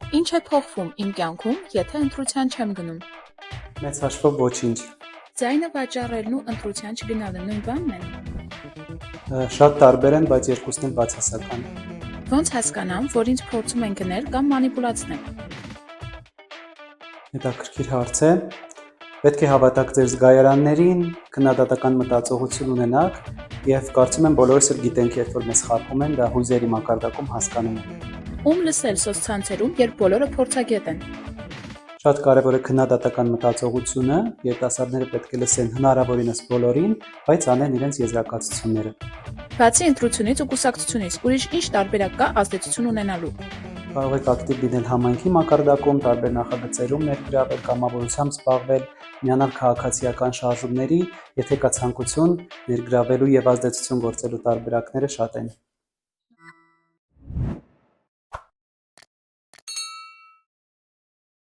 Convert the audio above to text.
Ինչ է փոխվում իմ կյանքում, եթե ընտրության չեմ գնում։ Մեծ հաշվով ոչինչ։ Ձայնը վաճառելն ու ընտրության չգնալը նույն բանն են։ Շատ տարբեր են, բայց երկուսն էլ բացասական։ Ոնց հասկանամ, որ ինձ փորձում են գնել կամ մանիպուլացնել։ Հետաքրքիր հարց է։ Պետք է հավատաք ձեր զգայարաններին, քննադատական մտածողություն ունենաք եւ կարծում եմ բոլորս էլ գիտենք, երբ որ մեզ խաբում են, դա հույզերի մակարդակում հասկանում ենք։ Ում լսել սոցցանցերում, երբ բոլորը փորձագետ են։ Շատ կարևոր է քննադատական մտածողությունը, երիտասարդները պետք է լսեն հնարավորինս բոլորին, բայց անեն իրենց եզրակացությունները։ Բացի ընտրությունից ու կուսակցությունից, ուրիշ ինչ տարբերակ կա ազդեցություն ունենալու։ Կարող եք ակտիվ լինել համայնքի մակարդակում, տարբեր նախագծերում ներգրավել, կամավորությամբ զբաղվել, միանալ քաղաքացիական շարժումների, եթե կա ցանկություն, ներգրավելու եւ ազդեցություն գործելու տարբերակները շատ են։